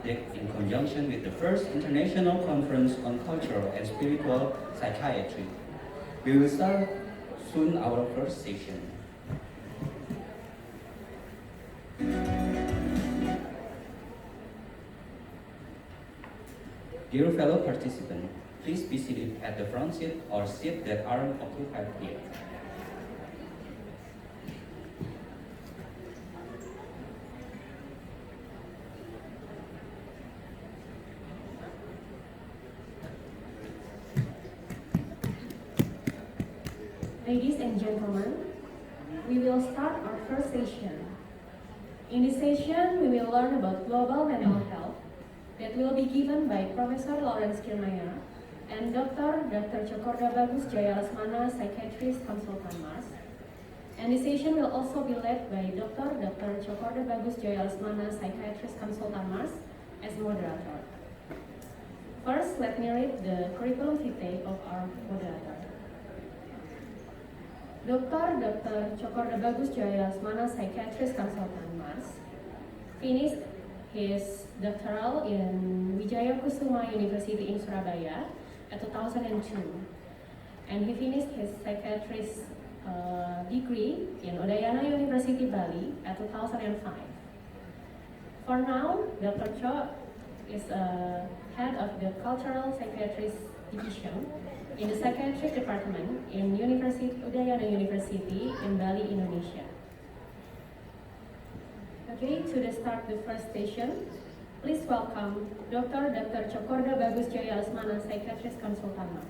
subject in conjunction with the first International Conference on Cultural and Spiritual Psychiatry. We will start soon our first session. Dear fellow participants, please be seated at the front seat or seats that aren't occupied yet. Ladies and gentlemen, we will start our first session. In this session, we will learn about global mental health that will be given by Prof.Lawrence and DR.cokorda Bagus Jaya Lesmana, psychiatrist consultant Mars. And the session will also be led by DR.cokorda Bagus Jaya Lesmana, psychiatrist consultant Mars, as moderator. First, let me read the curriculum vitae of our moderator. DR.cokorda Bagus Jaya Lesmana, psychiatrist consultant Mars, finished his doctoral in Wijaya Kusuma University in Surabaya at 2002, and he finished his psychiatrist degree in Udayana University, Bali at 2005. For now, Dr. Cho is head of the Cultural Psychiatrist Division in the Psychiatric Department in Udayana University in Bali, Indonesia. Okay, to start the first session, please welcome DR.cokorda Bagus Jaya Lesmana, psychiatrist consultant Mars.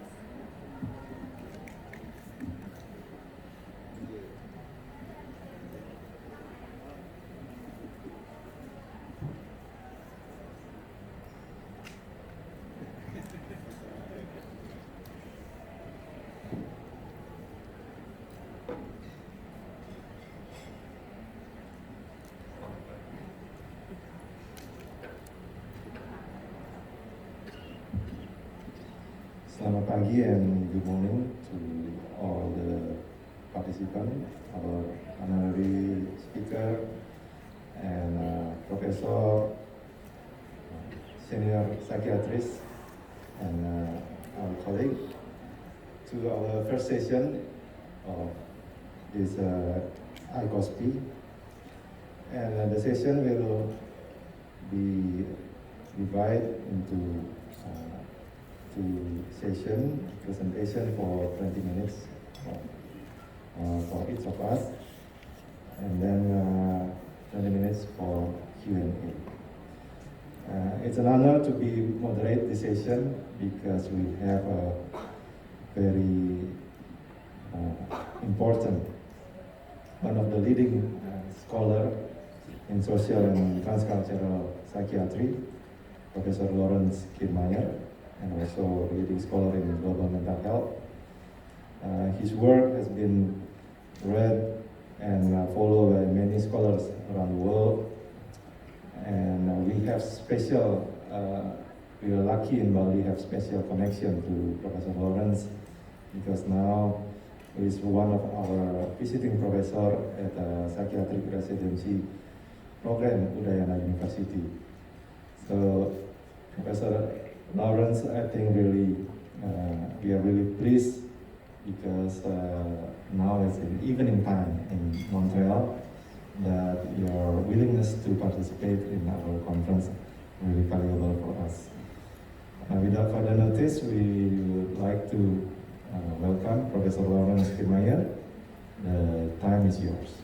Selamat pagi and good morning to all the participants, our honorary speaker and professor, senior psychiatrist, and our colleague, to our first session of this ICOSP. And the session will be divided into two session presentation for 20 minutes for each of us, and then 20 minutes for Q&A. It's an honor to be moderate this session because we have a very important, one of the leading scholar in social and transcultural psychiatry, Professor Lawrence, and also leading scholar in global mental health. His work has been read and followed by many scholars around the world. And we have special, we are lucky in Bali, have special connection to Professor Lawrence, because now he is one of our visiting professor at the psychiatric residency program Udayana University. So Professor Lawrence, I think really, we are really pleased because now it's in evening time in Montreal, that your willingness to participate in our conference really valuable for us. Without further notice, we would like to welcome Professor Lawrence. The time is yours.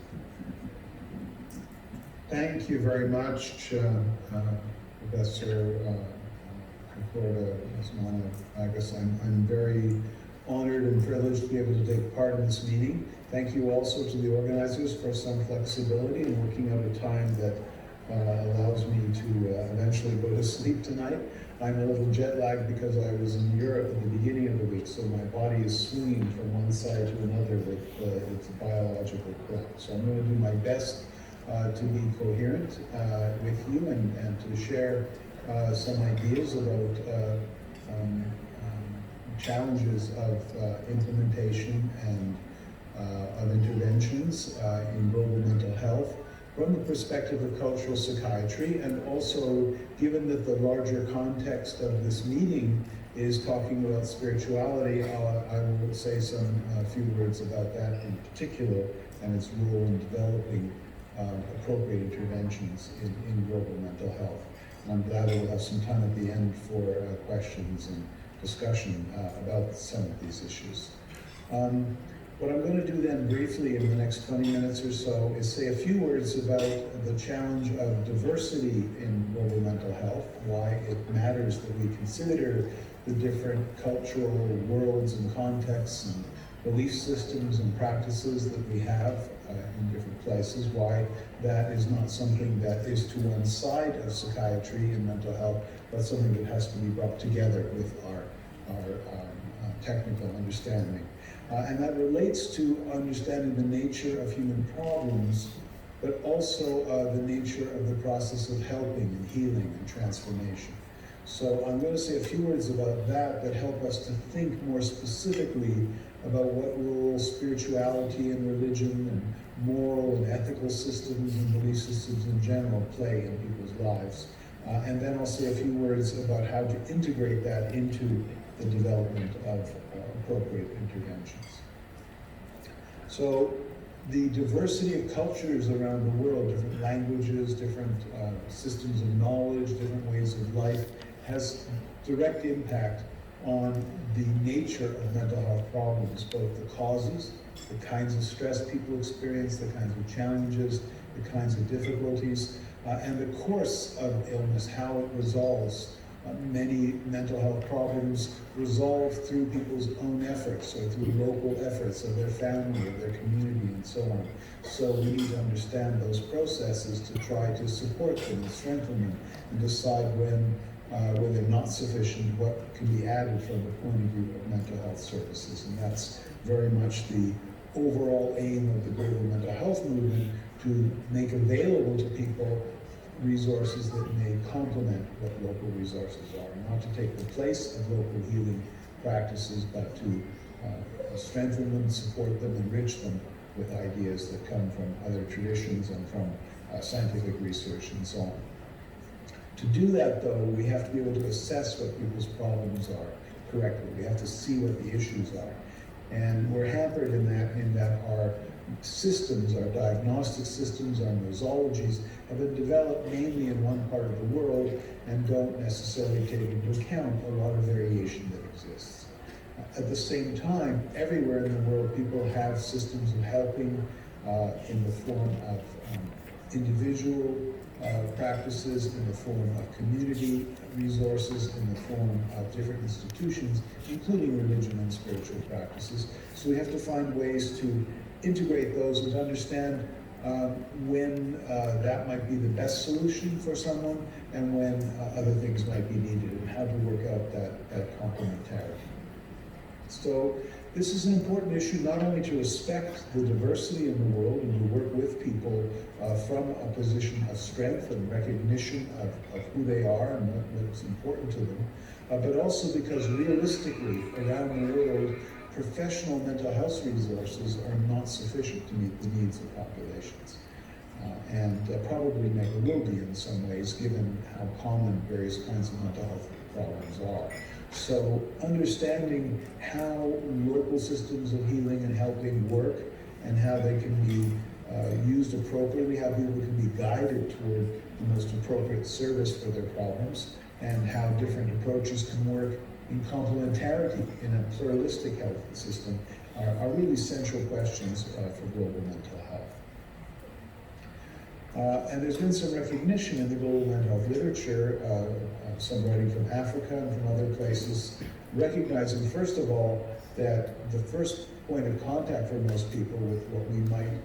Thank you very much, Professor Kokorda Lesmana. I guess I'm very honored and privileged to be able to take part in this meeting. Thank you also to the organizers for some flexibility in working out a time that allows me to eventually go to sleep tonight. I'm a little jet lagged because I was in Europe at the beginning of the week, so my body is swinging from one side to another with its biological clock. So I'm going to do my best to be coherent with you and to share some ideas about challenges of implementation and of interventions in global mental health from the perspective of cultural psychiatry, and also given that the larger context of this meeting is talking about spirituality, I will say some few words about that in particular and its role in developing appropriate interventions in global mental health. And I'm glad that we'll have some time at the end for questions and discussion about some of these issues. What I'm going to do then briefly in the next 20 minutes or so is say a few words about the challenge of diversity in global mental health, why it matters that we consider the different cultural worlds and contexts and belief systems and practices that we have in different places, why that is not something that is to one side of psychiatry and mental health, but something that has to be brought together with our technical understanding. And that relates to understanding the nature of human problems, but also the nature of the process of helping and healing and transformation. So I'm going to say a few words about that help us to think more specifically about what role spirituality and religion and moral and ethical systems and belief systems in general play in people's lives. And then I'll say a few words about how to integrate that into the development of appropriate interventions. So the diversity of cultures around the world, different languages, different systems of knowledge, different ways of life, has direct impact on the nature of mental health problems, both the causes, the kinds of stress people experience, the kinds of challenges, the kinds of difficulties, and the course of illness, how it resolves. Many mental health problems resolve through people's own efforts or through local efforts of their family, of their community, and so on. So we need to understand those processes to try to support them and strengthen them and decide when they're not sufficient, what can be added from the point of view of mental health services. And that's very much the overall aim of the global mental health movement, to make available to people resources that may complement what local resources are, not to take the place of local healing practices, but to strengthen them, support them, enrich them with ideas that come from other traditions and from scientific research and so on. To do that, though, we have to be able to assess what people's problems are correctly. We have to see what the issues are. And we're hampered in that our systems, our diagnostic systems, our nosologies have been developed mainly in one part of the world and don't necessarily take into account a lot of variation that exists. At the same time, everywhere in the world, people have systems of helping in the form of individual practices, in the form of community resources, in the form of different institutions, including religion and spiritual practices. So we have to find ways to integrate those and to understand when that might be the best solution for someone and when other things might be needed, and how to work out that complementarity. So this is an important issue, not only to respect the diversity in the world and to work with people from a position of strength and recognition of who they are and what's important to them, but also because realistically around the world, professional mental health resources are not sufficient to meet the needs of populations. And probably never will be in some ways, given how common various kinds of mental health problems are. So understanding how local systems of healing and helping work and how they can be used appropriately, how people can be guided toward the most appropriate service for their problems, and how different approaches can work in complementarity in a pluralistic health system are really central questions for global mental health. And there's been some recognition in the global mental health literature, some writing from Africa and from other places, recognizing, first of all, that the first point of contact for most people with what we might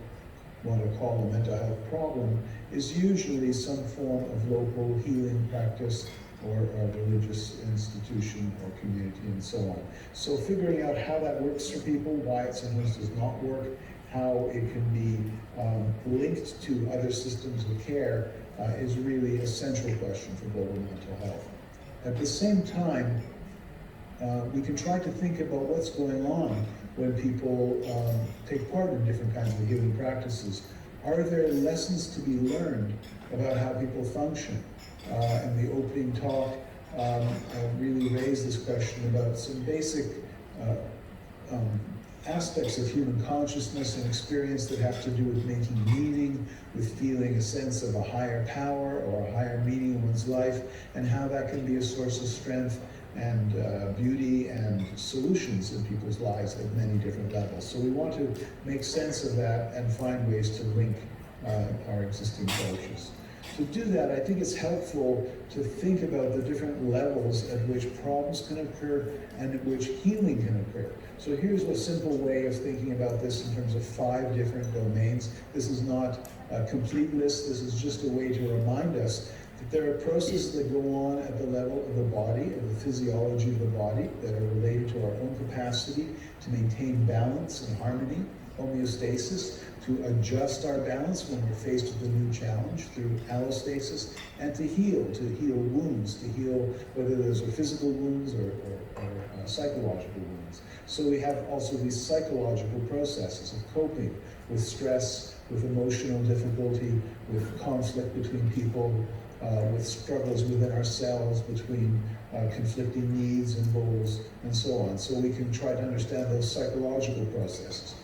want to call a mental health problem is usually some form of local healing practice or a religious institution or community and so on. So figuring out how that works for people, why it sometimes does not work, how it can be linked to other systems of care is really a central question for global mental health. At the same time, we can try to think about what's going on when people take part in different kinds of healing practices. Are there lessons to be learned about how people function? And the opening talk really raised this question about some basic aspects of human consciousness and experience that have to do with making meaning, with feeling a sense of a higher power or a higher meaning in one's life, and how that can be a source of strength and beauty and solutions in people's lives at many different levels. So we want to make sense of that and find ways to link our existing approaches. To do that, I think it's helpful to think about the different levels at which problems can occur and at which healing can occur. So here's a simple way of thinking about this in terms of 5 different domains. This is not a complete list. This is just a way to remind us that there are processes that go on at the level of the body, of the physiology of the body, that are related to our own capacity to maintain balance and harmony, homeostasis, to adjust our balance when we're faced with a new challenge through allostasis, and to heal wounds, to heal whether those are physical wounds or psychological wounds. So we have also these psychological processes of coping with stress, with emotional difficulty, with conflict between people, with struggles within ourselves, between conflicting needs and goals, and so on. So we can try to understand those psychological processes.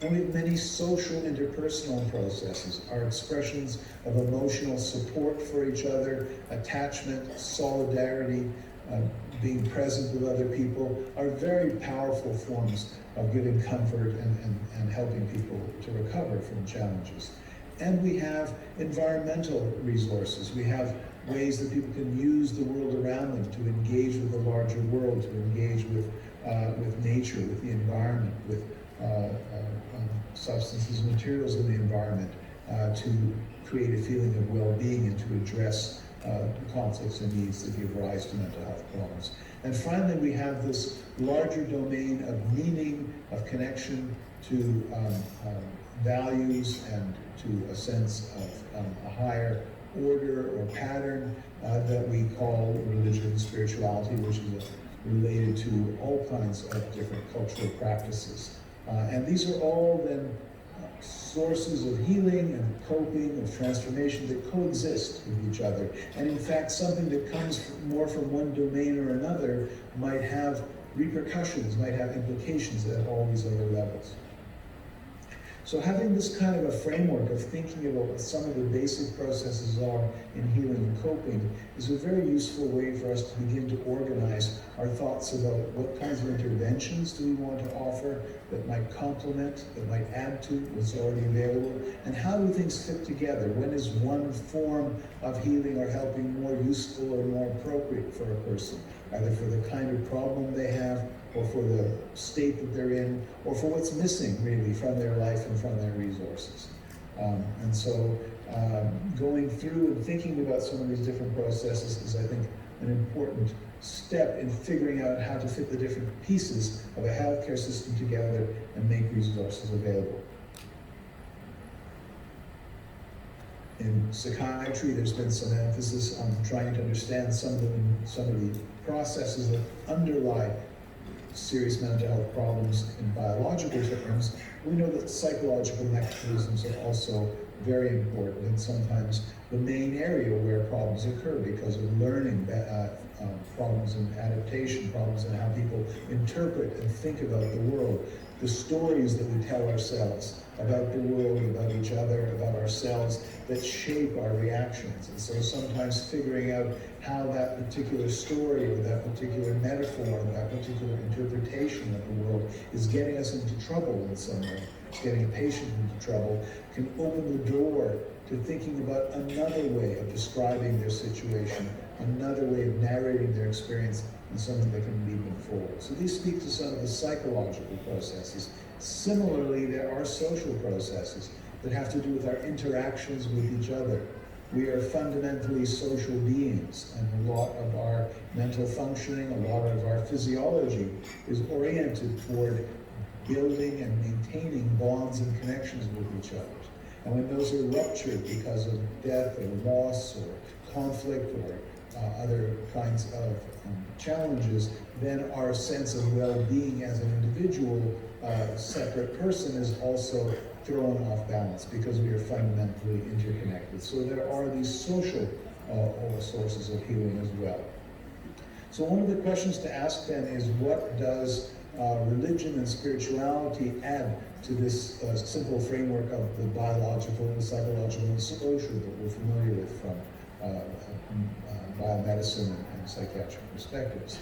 And we have many social interpersonal processes. Our expressions of emotional support for each other, attachment, solidarity, being present with other people are very powerful forms of giving comfort and helping people to recover from challenges. And we have environmental resources. We have ways that people can use the world around them to engage with the larger world, to engage with nature, with the environment, with substances and materials in the environment, to create a feeling of well-being and to address the conflicts and needs that give rise to mental health problems. And finally, we have this larger domain of meaning, of connection to values and to a sense of a higher order or pattern that we call religion and spirituality, which is related to all kinds of different cultural practices. And these are all then sources of healing and coping, of transformation that coexist with each other. And in fact, something that comes more from one domain or another might have repercussions, might have implications at all these other levels. So having this kind of a framework of thinking about what some of the basic processes are in healing and coping is a very useful way for us to begin to organize our thoughts about what kinds of interventions do we want to offer that might complement, that might add to what's already available, and how do things fit together? When is one form of healing or helping more useful or more appropriate for a person, either for the kind of problem they have, or for the state that they're in, or for what's missing, really, from their life and from their resources. And so going through and thinking about some of these different processes is, I think, an important step in figuring out how to fit the different pieces of a healthcare system together and make resources available. In psychiatry, there's been some emphasis on trying to understand some of the processes that underlie serious mental health problems in biological terms. We know that psychological mechanisms are also very important, and sometimes the main area where problems occur because of learning problems in adaptation, problems in how people interpret and think about the world, the stories that we tell ourselves about the world, about each other, about ourselves, that shape our reactions. And so sometimes figuring out how that particular story or that particular metaphor or that particular interpretation of the world is getting us into trouble in some way, it's getting a patient into trouble, can open the door to thinking about another way of describing their situation, another way of narrating their experience, and something that can lead them forward. So these speak to some of the psychological processes. Similarly, there are social processes that have to do with our interactions with each other. We are fundamentally social beings, and a lot of our mental functioning, a lot of our physiology is oriented toward building and maintaining bonds and connections with each other. And when those are ruptured because of death or loss or conflict or other kinds of challenges, then our sense of well-being as an individual, separate person is also thrown off balance because we are fundamentally interconnected. So there are these social sources of healing as well. So one of the questions to ask then is, what does religion and spirituality add to this simple framework of the biological, the psychological, and social that we're familiar with from biomedicine and psychiatric perspectives?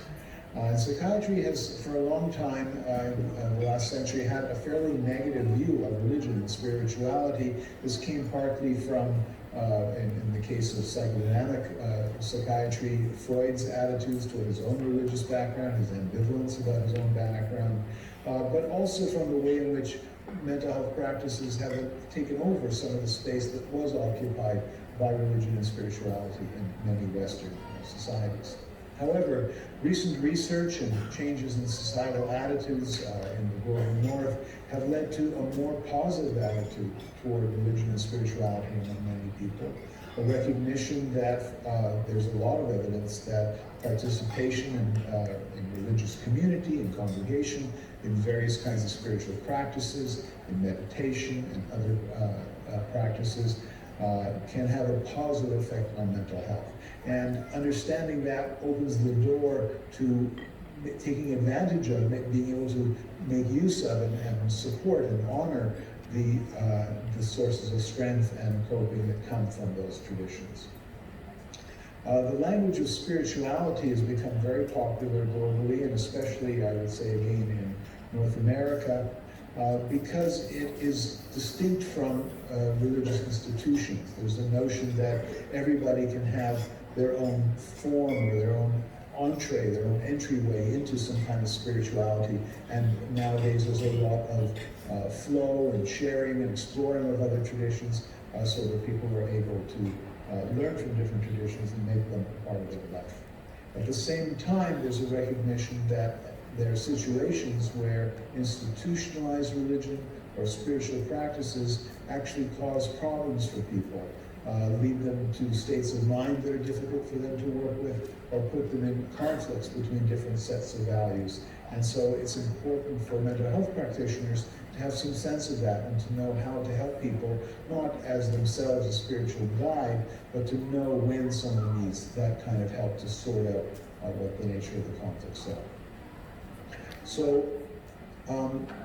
And psychiatry has, for a long time, in the last century, had a fairly negative view of religion and spirituality. This came partly from, in the case of psychodynamic psychiatry, Freud's attitudes toward his own religious background, his ambivalence about his own background, but also from the way in which mental health practices have taken over some of the space that was occupied by religion and spirituality in many Western societies. However, recent research and changes in societal attitudes in the global north have led to a more positive attitude toward religion and spirituality among many people. A recognition that there's a lot of evidence that participation in religious community, in congregation, in various kinds of spiritual practices, in meditation and other practices can have a positive effect on mental health. And understanding that opens the door to taking advantage of it, being able to make use of it and support and honor the sources of strength and coping that come from those traditions. The language of spirituality has become very popular globally, and especially, I would say again, in North America, because it is distinct from religious institutions. There's a notion that everybody can have their own form or their own entree, their own entryway into some kind of spirituality. And nowadays there's a lot of flow and sharing and exploring of other traditions so that people are able to learn from different traditions and make them a part of their life. At the same time, there's a recognition that there are situations where institutionalized religion or spiritual practices actually cause problems for people, lead them to states of mind that are difficult for them to work with, or put them in conflicts between different sets of values. And so it's important for mental health practitioners to have some sense of that and to know how to help people, not as themselves a spiritual guide, but to know when someone needs that kind of help to sort out what the nature of the conflicts are. So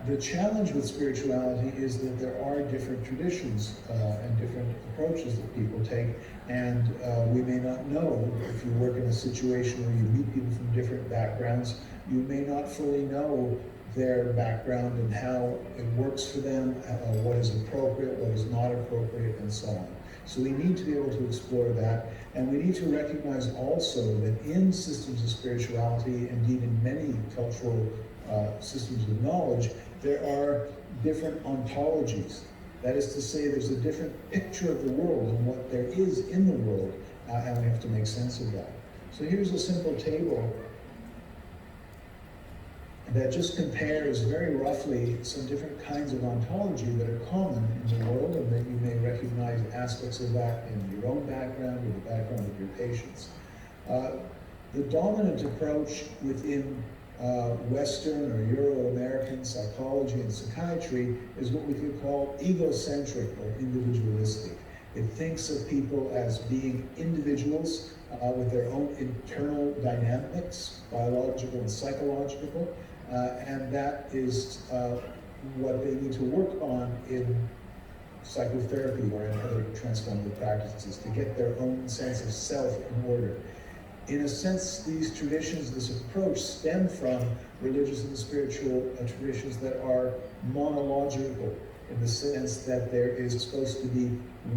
the challenge with spirituality is that there are different traditions and different approaches that people take, and we may not know. If you work in a situation where you meet people from different backgrounds, you may not fully know their background and how it works for them, what is appropriate, what is not appropriate, and so on. So we need to be able to explore that, and we need to recognize also that in systems of spirituality, indeed in many cultural systems of knowledge, there are different ontologies. That is to say, there's a different picture of the world and what there is in the world, and we have to make sense of that. So here's a simple table that just compares very roughly some different kinds of ontology that are common in the world, and that you may recognize aspects of that in your own background or the background of your patients. The dominant approach within Western or Euro-American psychology and psychiatry is what we could call egocentric or individualistic. It thinks of people as being individuals with their own internal dynamics, biological and psychological, and that is what they need to work on in psychotherapy or in other transformative practices to get their own sense of self in order. In a sense, these traditions, this approach, stem from religious and spiritual traditions that are monological, in the sense that there is supposed to be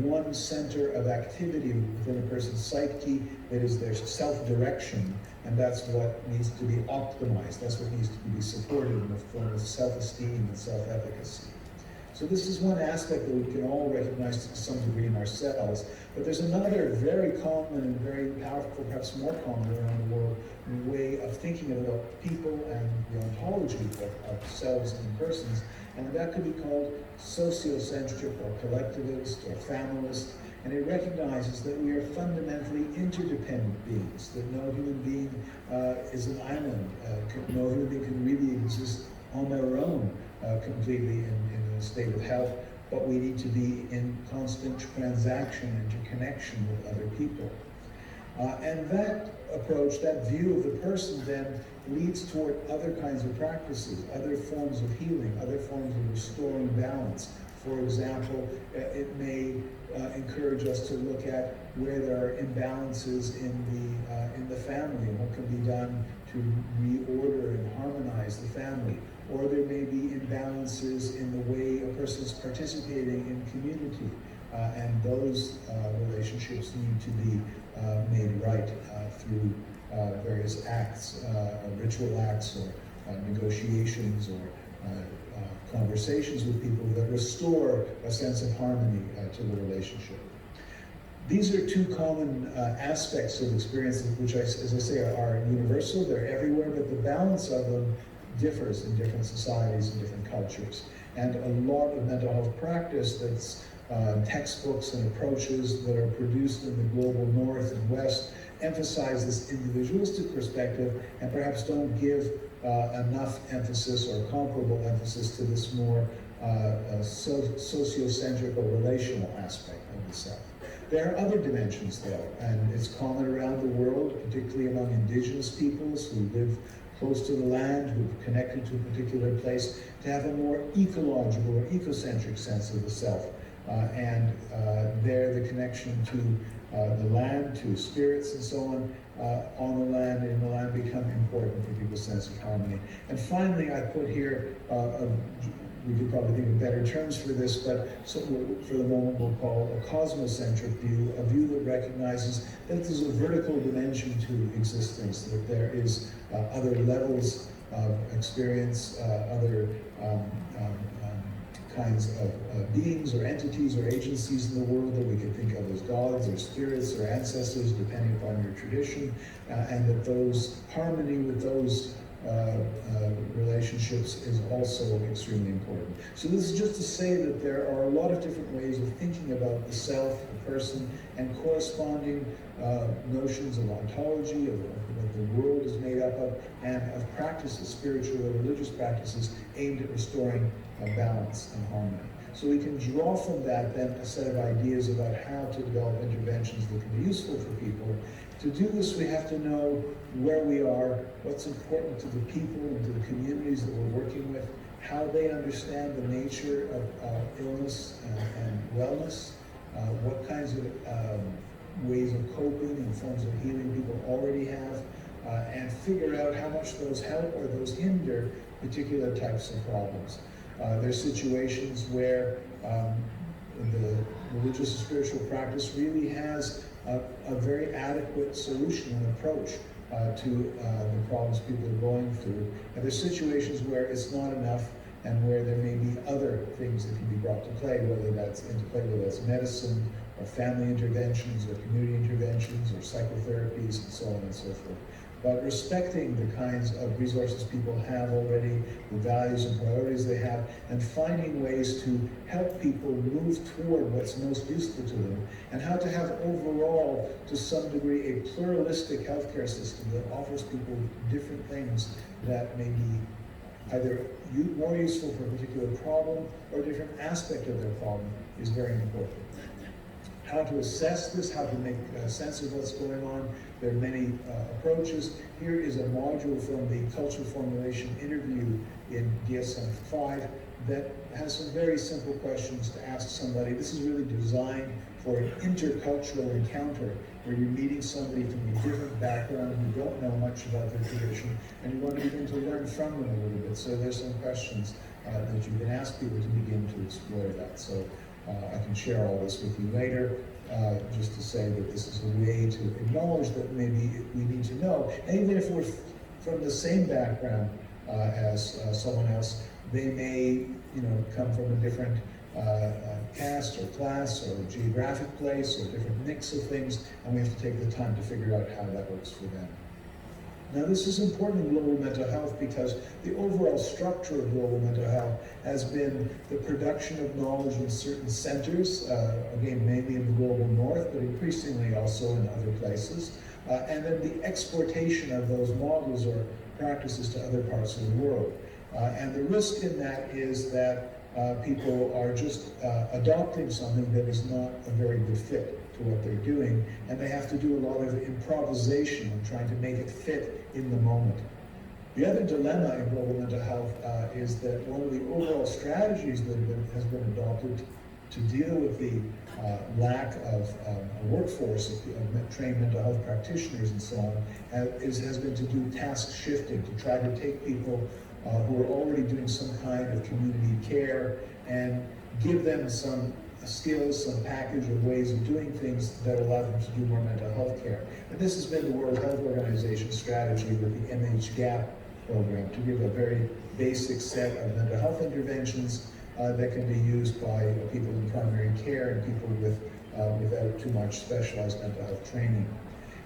one center of activity within a person's psyche that is their self-direction, and that's what needs to be optimized. That's what needs to be supported in the form of self-esteem and self-efficacy. So this is one aspect that we can all recognize to some degree in ourselves, but there's another very common and very powerful, perhaps more common around the world, way of thinking about people and the ontology of selves and persons, and that could be called sociocentric or collectivist or familist, and it recognizes that we are fundamentally interdependent beings, that no human being is an island, no human being can really exist on their own completely in a state of health, but we need to be in constant transaction, interconnection with other people. And that approach, that view of the person then leads toward other kinds of practices, other forms of healing, other forms of restoring balance. For example, it may encourage us to look at where there are imbalances in the family and what can be done to reorder and harmonize the family. Or there may be imbalances in the way a person is participating in community, and those relationships need to be made right through various acts, ritual acts, or negotiations, or conversations with people that restore a sense of harmony to the relationship. These are two common aspects of experience, which, as I say, are universal. They're everywhere, but the balance of them differs in different societies and different cultures. And a lot of mental health practice that's textbooks and approaches that are produced in the global north and west emphasize this individualistic perspective and perhaps don't give enough emphasis or comparable emphasis to this more sociocentric or relational aspect of the self. There are other dimensions though, and it's common around the world, particularly among indigenous peoples who live close to the land, who've connected to a particular place, to have a more ecological or ecocentric sense of the self. There the connection to the land, to spirits and so on the land, in the land become important for people's sense of harmony. And finally, I put here, we could probably think of better terms for this, but so for the moment we'll call a cosmocentric view, a view that recognizes that there's a vertical dimension to existence, that there is other levels of experience, other kinds of beings or entities or agencies in the world that we can think of as gods or spirits or ancestors, depending upon your tradition, and that those harmony with those relationships is also extremely important. So this is just to say that there are a lot of different ways of thinking about the self, the person, and corresponding notions of ontology, of what the world is made up of, and of practices, spiritual or religious practices, aimed at restoring balance and harmony. So we can draw from that then a set of ideas about how to develop interventions that can be useful for people. To do this, we have to know where we are, what's important to the people and to the communities that we're working with, how they understand the nature of illness and wellness, what kinds of ways of coping and forms of healing people already have, and figure out how much those help or those hinder particular types of problems. There's situations where the religious and spiritual practice really has a very adequate solution and approach to the problems people are going through. And there's situations where it's not enough and where there may be other things that can be brought to play, whether that's medicine or family interventions or community interventions or psychotherapies and so on and so forth. But respecting the kinds of resources people have already, the values and priorities they have, and finding ways to help people move toward what's most useful to them, and how to have overall, to some degree, a pluralistic healthcare system that offers people different things that may be either more useful for a particular problem or a different aspect of their problem is very important. How to assess this, how to make sense of what's going on. There are many approaches. Here is a module from the cultural formulation interview in DSM-5 that has some very simple questions to ask somebody. This is really designed for an intercultural encounter where you're meeting somebody from a different background and you don't know much about their tradition, and you want to begin to learn from them a little bit. So there's some questions that you can ask people to begin to explore that. So I can share all this with you later, just to say that this is a way to acknowledge that maybe we need to know. And even if we're from the same background as someone else, they may, come from a different caste or class or geographic place or different mix of things, and we have to take the time to figure out how that works for them. Now, this is important in global mental health because the overall structure of global mental health has been the production of knowledge in certain centers, again, mainly in the global north, but increasingly also in other places, and then the exportation of those models or practices to other parts of the world. And the risk in that is that people are just adopting something that is not a very good fit to what they're doing, and they have to do a lot of improvisation and trying to make it fit in the moment. The other dilemma in global mental health is that one of the overall strategies that has been adopted to deal with the lack of a workforce of trained mental health practitioners and so on has been to do task shifting, to try to take people who are already doing some kind of community care and give them some skills, some package of ways of doing things that allow them to do more mental health care. And this has been the World Health Organization strategy with the MHGAP program, to give a very basic set of mental health interventions that can be used by people in primary care and people without too much specialized mental health training.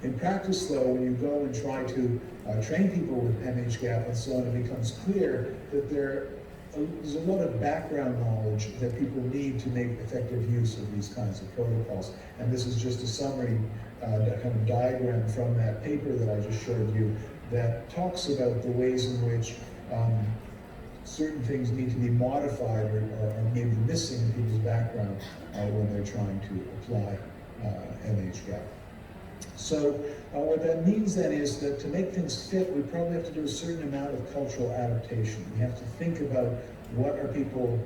In practice, though, when you go and try to train people with MHGAP and so on, it becomes clear that there's a lot of background knowledge that people need to make effective use of these kinds of protocols. And this is just a summary, kind of diagram from that paper that I just showed you that talks about the ways in which certain things need to be modified or maybe missing in people's background when they're trying to apply MHGAP. So what that means then is that to make things fit, we probably have to do a certain amount of cultural adaptation. We have to think about what are people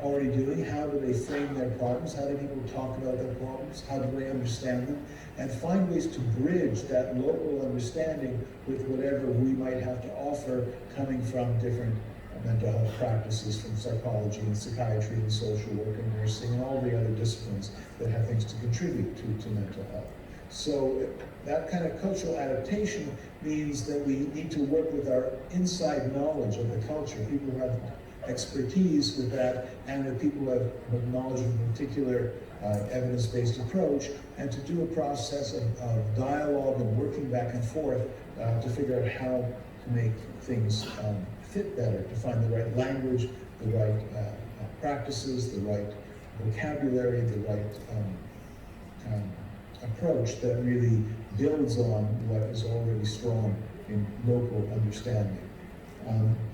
already doing, how do they frame their problems, how do people talk about their problems, how do they understand them, and find ways to bridge that local understanding with whatever we might have to offer coming from different mental health practices, from psychology and psychiatry and social work and nursing and all the other disciplines that have things to contribute to mental health. So that kind of cultural adaptation means that we need to work with our inside knowledge of the culture, people who have expertise with that, and the people who have knowledge of a particular evidence-based approach, and to do a process of dialogue and working back and forth to figure out how to make things fit better, to find the right language, the right practices, the right vocabulary, the right approach that really builds on what is already strong in local understanding.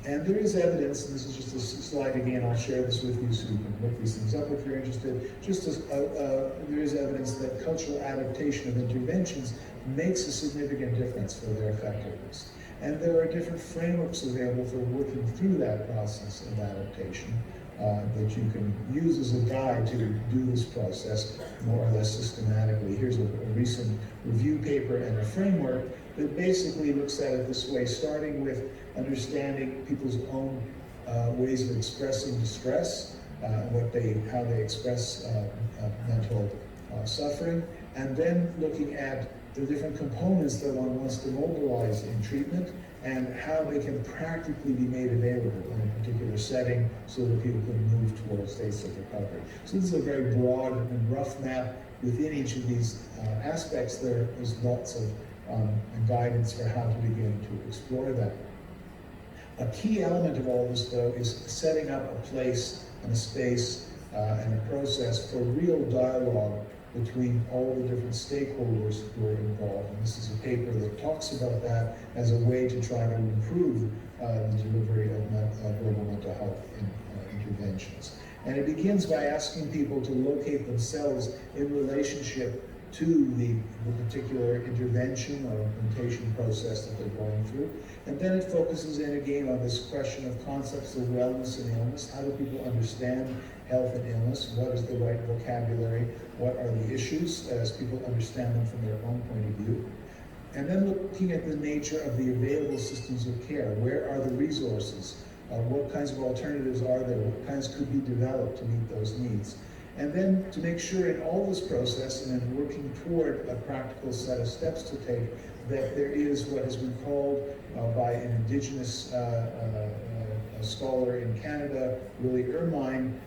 And there is evidence, and this is just a slide again, I'll share this with you so you can look these things up if you're interested. There is evidence that cultural adaptation of interventions makes a significant difference for their effectiveness. And there are different frameworks available for working through that process of adaptation that you can use as a guide to do this process more or less systematically. Here's a recent review paper and a framework that basically looks at it this way, starting with understanding people's own ways of expressing distress, how they express mental suffering, and then looking at the different components that one wants to mobilize in treatment and how they can practically be made available in a particular setting so that people can move towards states of recovery. So this is a very broad and rough map. Within each of these aspects, there is lots of guidance for how to begin to explore that. A key element of all this, though, is setting up a place and a space and a process for real dialogue between all the different stakeholders who are involved. And this is a paper that talks about that as a way to try to improve the delivery of global mental health interventions. And it begins by asking people to locate themselves in relationship to the particular intervention or implementation process that they're going through. And then it focuses in again on this question of concepts of wellness and illness. How do people understand health and illness? What is the right vocabulary? What are the issues as people understand them from their own point of view? And then looking at the nature of the available systems of care. Where are the resources? What kinds of alternatives are there? What kinds could be developed to meet those needs? And then to make sure in all this process and in working toward a practical set of steps to take, that there is what has been called by an Indigenous scholar in Canada, Willie Ermine,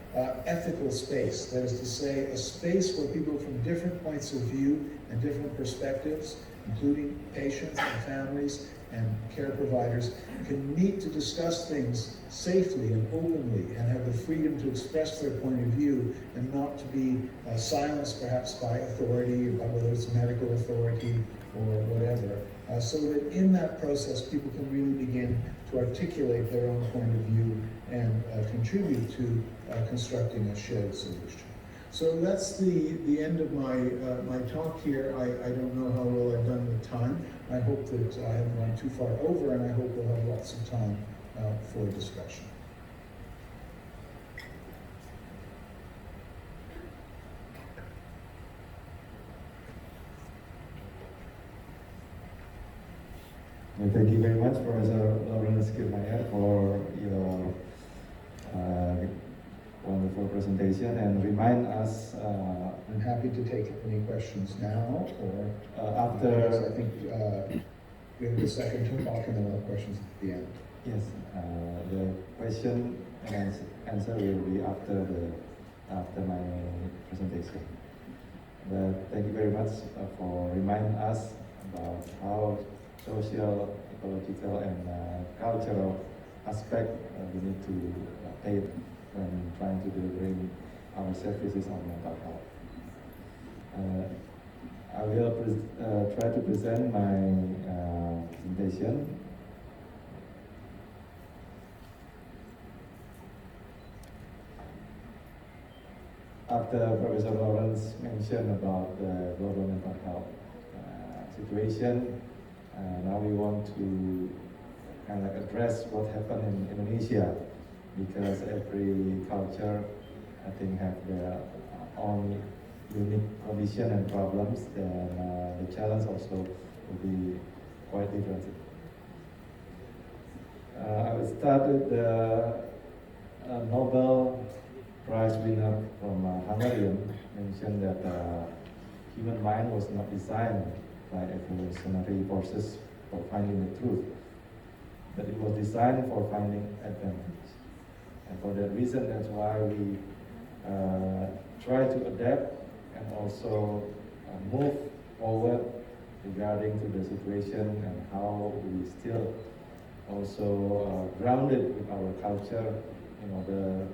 ethical space. That is to say, a space where people from different points of view and different perspectives, including patients and families and care providers, can meet to discuss things safely and openly and have the freedom to express their point of view and not to be silenced perhaps by authority, whether it's medical authority or whatever, so that in that process people can really begin to articulate their own point of view and contribute to constructing a shared solution. So that's the end of my talk here. I don't know how well I've done with time. I hope that I haven't gone too far over, and I hope we'll have lots of time for discussion. Well, thank you very much, Professor Lawrence for your wonderful presentation, and remind us. I'm happy to take any questions now or after. I think we have a second to talk, and then we'll have questions at the end. Yes, the question and answer will be after my presentation. But thank you very much for reminding us about how social, ecological, and cultural aspect we need to take when trying to deliver our services on mental health. I will try to present my presentation. After Professor Lawrence mentioned about the global mental health situation, now we want to kind of address what happened in Indonesia, because every culture, I think, have their own unique condition and problems, and the challenge also will be quite different. I will start with the Nobel Prize winner from Hungary mentioned that human mind was not designed by evolutionary forces for finding the truth, but it was designed for finding advantage. And for that reason, that's why we try to adapt and also move forward regarding to the situation, and how we still also grounded with our culture in order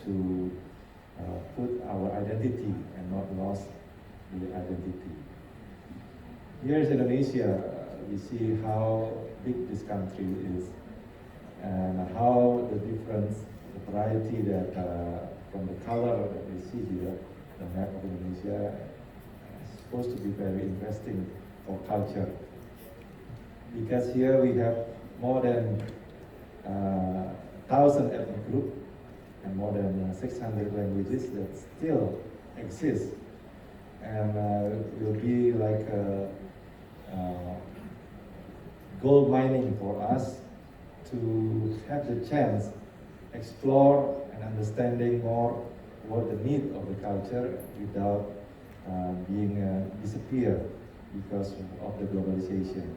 to put our identity and not lost the identity. Here in Indonesia, we see how big this country is, and how the difference, the variety that from the color that we see here, the map of Indonesia, is supposed to be very interesting for culture. Because here we have more than 1,000 ethnic groups and more than 600 languages that still exist, and will be like gold mining for us to have the chance explore and understanding more what the need of the culture without being disappear because of the globalization.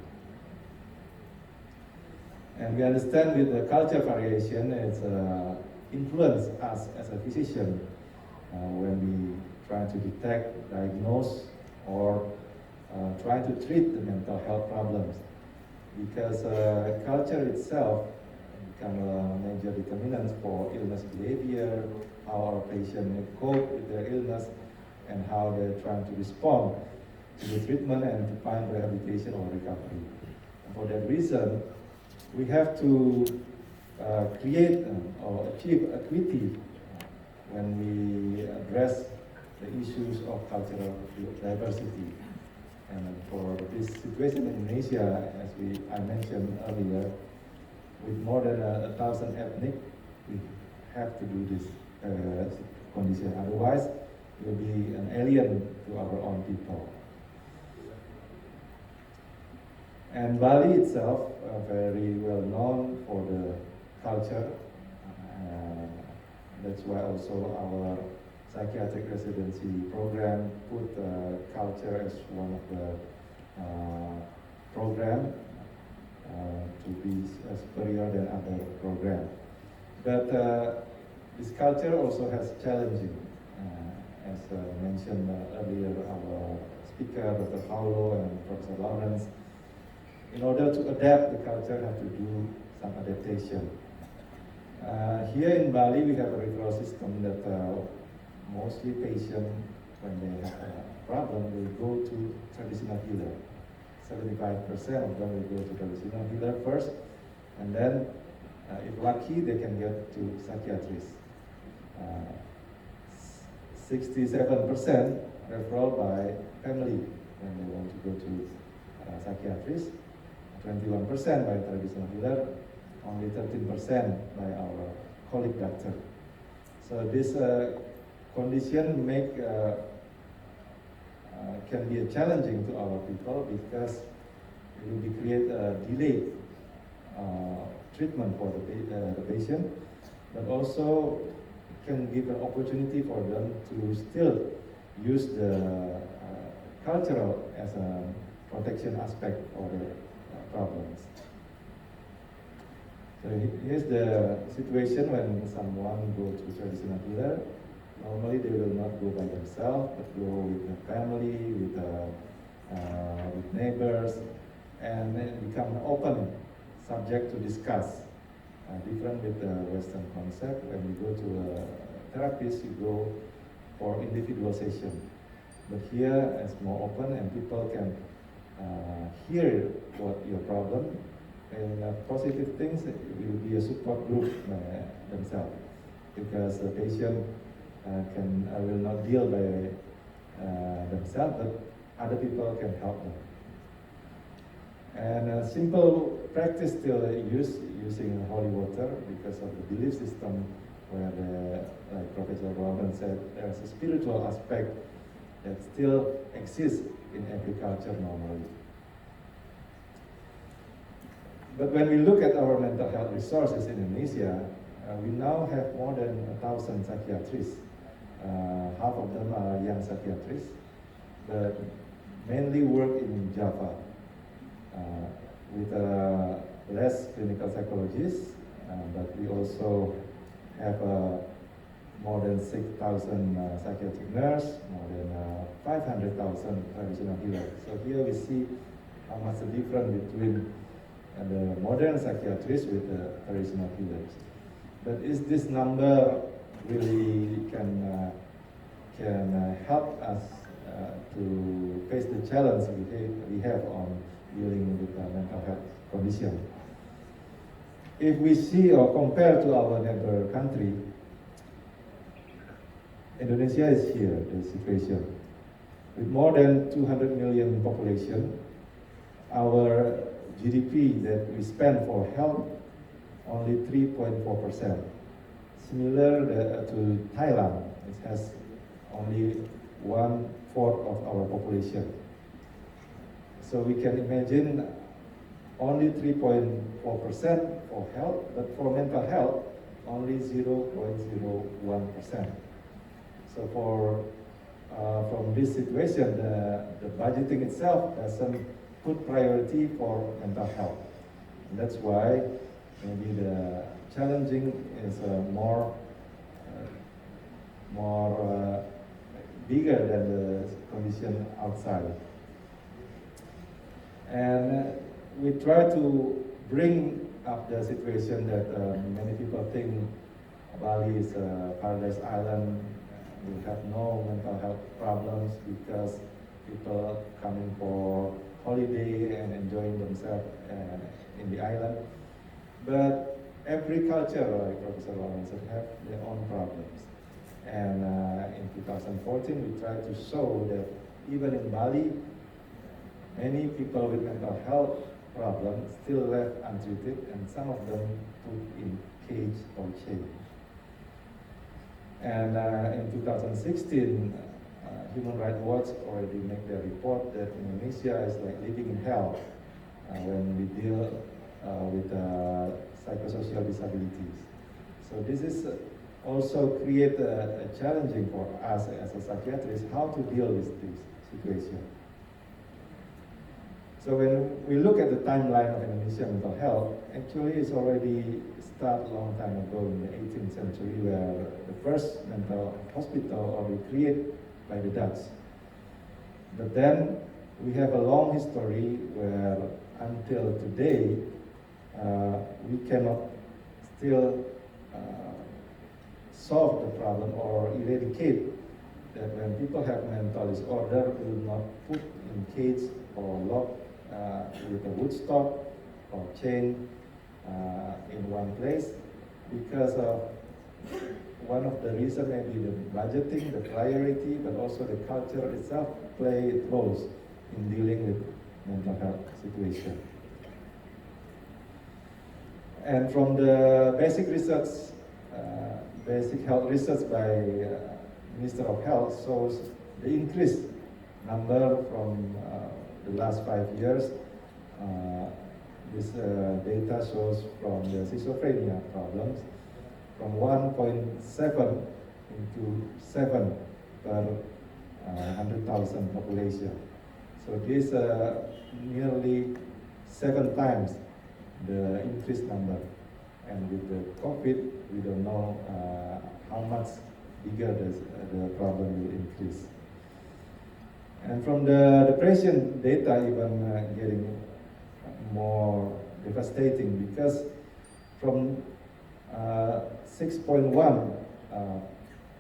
And we understand with the culture variation, it's influence us as a physician when we try to detect, diagnose, or try to treat the mental health problems. Because culture itself become a major determinant for illness behavior, how our patient may cope with their illness, and how they're trying to respond to the treatment and to find rehabilitation or recovery. And for that reason, we have to create or achieve equity when we address the issues of cultural diversity. And for this situation in Indonesia, as I mentioned earlier, with more than 1,000 ethnic, we have to do this condition. Otherwise, we'll be an alien to our own people. And Bali itself, very well known for the culture. That's why also our psychiatric residency program put culture as one of the program to be superior than other program. But this culture also has challenging, as mentioned earlier, our speaker, Dr. Paulo and Professor Lawrence. In order to adapt the culture, have to do some adaptation. Here in Bali, we have a referral system that mostly patients, when they have a problem, they go to traditional healer. 75% of them will go to traditional healer first, and then, if lucky, they can get to psychiatrist. 67% referral by family when they want to go to psychiatrist, 21% by traditional healer, only 13% by our colleague doctor. So this condition can be challenging to our people because it will create a delayed treatment for the patient, but also can give an opportunity for them to still use the cultural as a protection aspect for the problems. So here's the situation when someone goes to traditional healer. Normally they will not go by themselves, but go with the family, with neighbors, and then become an open subject to discuss. Different with the Western concept. When you go to a therapist, you go for individual session. But here, it's more open, and people can hear what your problem. And positive things, it will be a support group themselves, because the patient will not deal by themselves, but other people can help them. And a simple practice still using holy water because of the belief system where, like Professor Lawrence said, there's a spiritual aspect that still exists in every culture normally. But when we look at our mental health resources in Indonesia, we now have more than 1,000 psychiatrists. Half of them are young psychiatrists, but mainly work in Java. With less clinical psychologists, but we also have more than 6,000 psychiatric nurses, more than 500,000 traditional healers. So here we see how much the difference between the modern psychiatrists with the traditional healers. But is this number really can help us to face the challenge we have on dealing with mental health condition? If we see or compare to our neighbor country, Indonesia is here, the situation. With more than 200 million population, our GDP that we spend for health, only 3.4%. Similar to Thailand, it has only 1/4 of our population. So we can imagine only 3.4% for health, but for mental health, only 0.01%. So from this situation, the budgeting itself doesn't put priority for mental health. And that's why maybe the challenging is more bigger than the condition outside. And we try to bring up the situation that many people think Bali is a paradise island. We have no mental health problems because people coming for holiday and enjoying themselves in the island. But every culture, like Professor Lawrence said, have their own problems. And in 2014, we tried to show that even in Bali, many people with mental health problems still left untreated, and some of them put in cage or chain. And in 2016, Human Rights Watch already made their report that Indonesia is like living in hell when we deal with psychosocial disabilities. So this is also create a challenging for us as a psychiatrist how to deal with this situation. So when we look at the timeline of Indonesian mental health, actually it's already started a long time ago in the 18th century, where the first mental hospital already created by the Dutch. But then we have a long history where until today we cannot still solve the problem or eradicate that when people have mental disorder, we will not put in cage or lock with a wood stock or chain in one place, because of one of the reasons maybe the budgeting, the priority, but also the culture itself play roles in dealing with mental health situation. And from the basic research, basic health research by Minister of Health shows the increased number from the last 5 years. This data shows from the schizophrenia problems from 1.7 into 7 per 100,000 population. So this nearly 7 times the increased number. And with the COVID, we don't know how much bigger the problem will increase. And from the depression data even getting more devastating, because from 6.1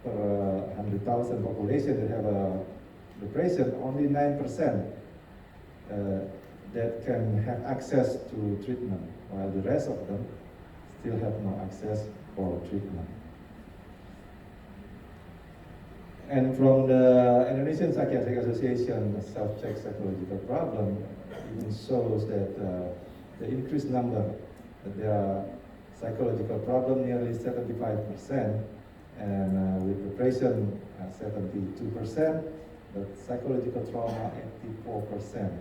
per 100,000 population that have a depression, only 9% that can have access to treatment, while the rest of them still have no access for treatment. And from the Indonesian Psychiatric Association self-check psychological problem, even shows that the increased number, that there are psychological problem nearly 75%, and with depression 72%, but psychological trauma 84%.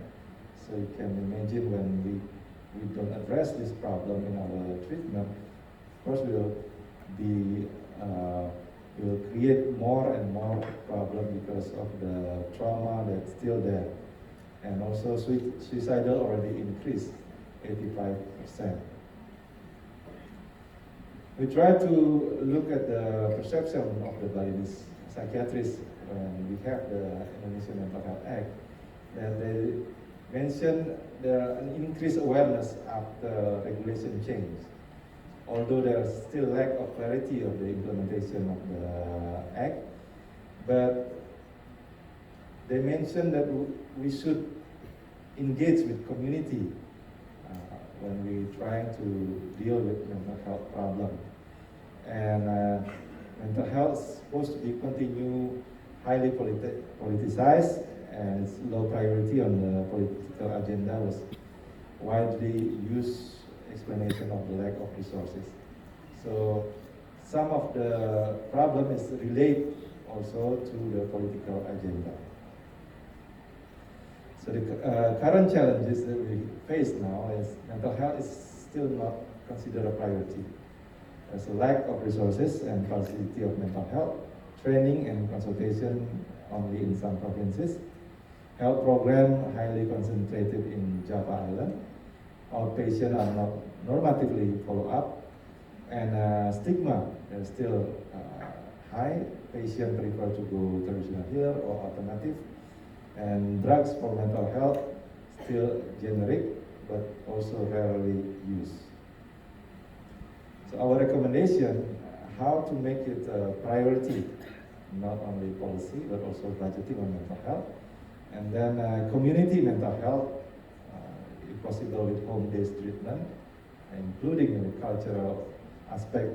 So you can imagine when we don't address this problem in our treatment, of course will create more and more problem because of the trauma that's still there. And also suicidal already increased 85%. We try to look at the perception of the Balinese psychiatrists when we have the Indonesian Mental Health Act, and they mentioned there an increased awareness after regulation change. Although there's still lack of clarity of the implementation of the Act, but they mentioned that we should engage with community when we trying to deal with mental health problem. And mental health is supposed to be continue highly politicized, and its low priority on the political agenda was widely used explanation of the lack of resources. So some of the problem is relate also to the political agenda. So the current challenges that we face now is mental health is still not considered a priority. There's a lack of resources and facility of mental health, training and consultation only in some provinces. Health program highly concentrated in Java Island. Outpatients are not normatively follow up, and stigma is still high. Patients prefer to go traditional healer or alternative, and drugs for mental health still generic, but also rarely used. So our recommendation, how to make it a priority, not only policy, but also budgeting on mental health. And then community mental health, if possible with home-based treatment, including the cultural aspect,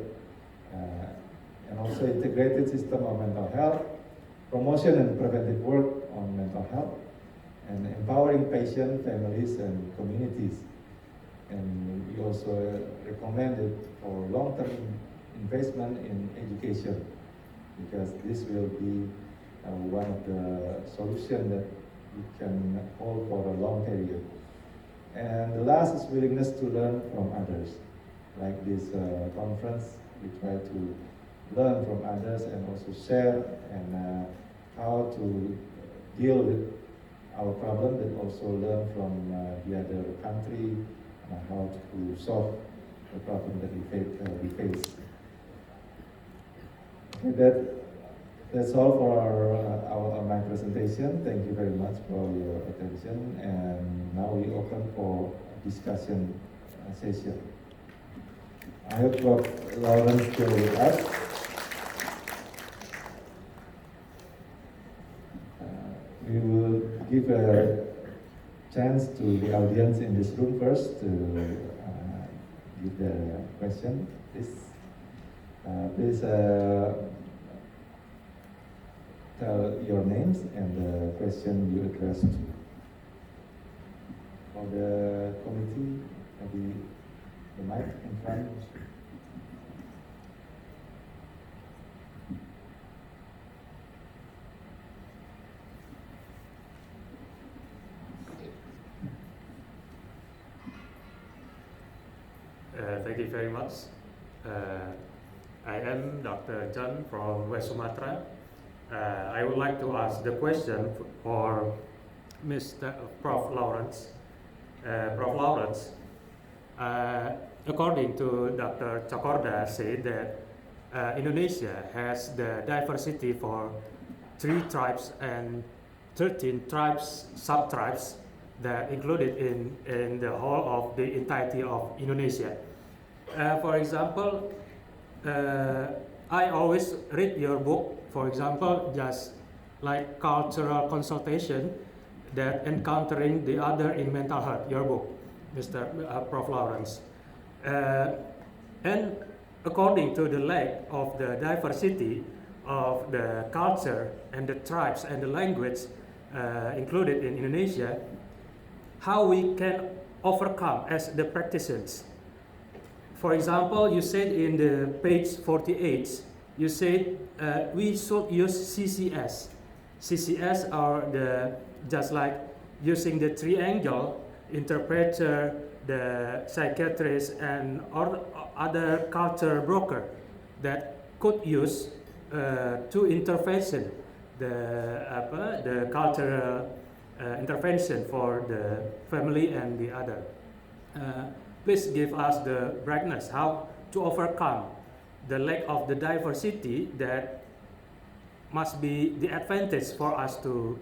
and also integrated system of mental health, promotion and preventive work on mental health, and empowering patients, families, and communities. And we also recommend it for long-term investment in education, because this will be one of the solutions that we can hold for a long period. And the last is willingness to learn from others. Like this conference, we try to learn from others and also share and how to deal with our problem, but also learn from the other country how to solve the problem that we face. Okay, that's all for my presentation. Thank you very much for your attention, and now we open for discussion session. I hope Prof.Lawrence is still with us. We will give chance to the audience in this room first to give the question. Please tell your names and the question you addressed to. For the committee, maybe the mic in front. Thank you very much. I am Dr. John from West Sumatra. I would like to ask the question for Mr. Prof. Lawrence. Prof. Lawrence, according to Dr. Cokorda, said that Indonesia has the diversity for 3 tribes and 13 tribes, sub-tribes that included in the whole of the entirety of Indonesia. For example, I always read your book, for example, just like cultural consultation, that encountering the other in mental health, your book, Mr. Prof. Lawrence. And according to the lack of the diversity of the culture and the tribes and the language included in Indonesia, how we can overcome as the practitioners. For example, you said in the page 48, you said we should use CCS. CCS are just like using the triangle, interpreter, the psychiatrist, and other culture broker that could use to intervention the cultural intervention for the family and the other. Please give us the brightness how to overcome the lack of the diversity that must be the advantage for us to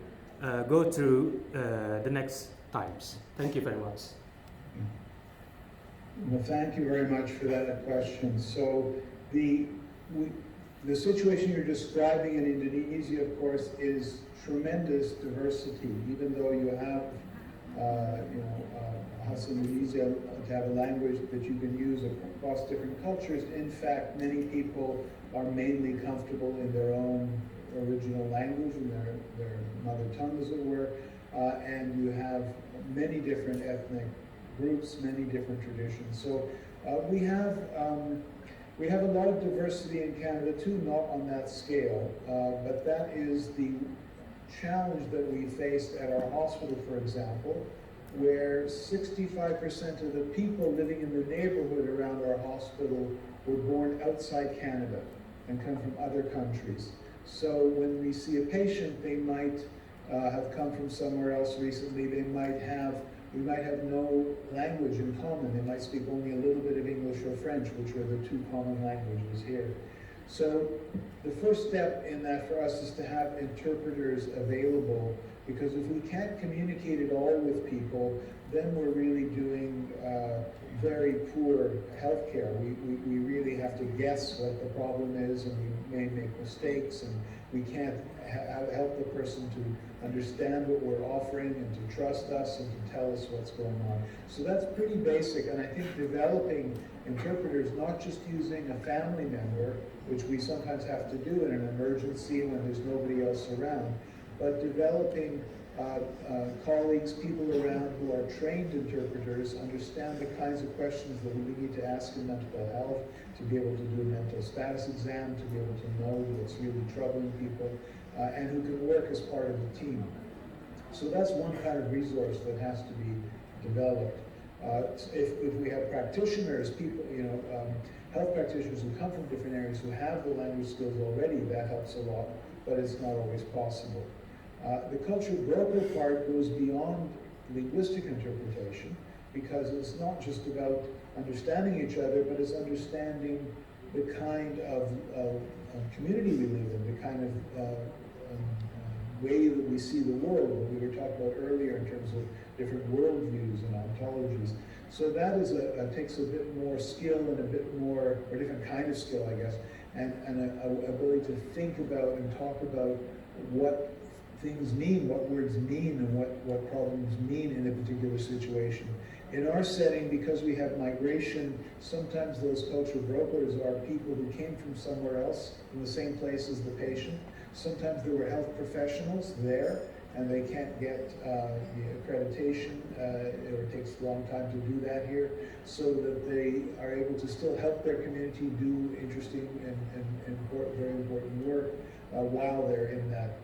go through the next times. Thank you very much. Well, thank you very much for that question. So the situation you're describing in Indonesia, of course, is tremendous diversity. Even though you have, Indonesia to have a language that you can use across different cultures, in fact, many people are mainly comfortable in their own original language, in their mother tongue, as it were, and you have many different ethnic groups, many different traditions. So we have a lot of diversity in Canada too, not on that scale, but that is the challenge that we faced at our hospital, for example, where 65% of the people living in the neighborhood around our hospital were born outside Canada and come from other countries. So when we see a patient, they might have come from somewhere else recently. We might have no language in common. They might speak only a little bit of English or French, which are the 2 common languages here. So the first step in that for us is to have interpreters available, because if we can't communicate at all with people, then we're really doing very poor healthcare. We really have to guess what the problem is, and we may make mistakes, and we can't help the person to understand what we're offering and to trust us and to tell us what's going on. So that's pretty basic, and I think developing interpreters, not just using a family member, which we sometimes have to do in an emergency when there's nobody else around, but developing colleagues, people around who are trained interpreters, understand the kinds of questions that we need to ask in mental health, to be able to do a mental status exam, to be able to know what's really troubling people, and who can work as part of the team. So that's one kind of resource that has to be developed. If we have practitioners, people, health practitioners who come from different areas who have the language skills already, that helps a lot, but it's not always possible. The cultural broker part goes beyond linguistic interpretation, because it's not just about understanding each other, but it's understanding the kind of community we live in, the kind of way that we see the world, what we were talking about earlier in terms of different worldviews and ontologies. So that is takes a bit more skill and a bit more, or different kind of skill, I guess, and an ability to think about and talk about what things mean, what words mean, and what problems mean in a particular situation. In our setting, because we have migration, sometimes those cultural brokers are people who came from somewhere else in the same place as the patient. Sometimes there were health professionals there, and they can't get the accreditation, or it takes a long time to do that here, so that they are able to still help their community do interesting and very important work while they're in that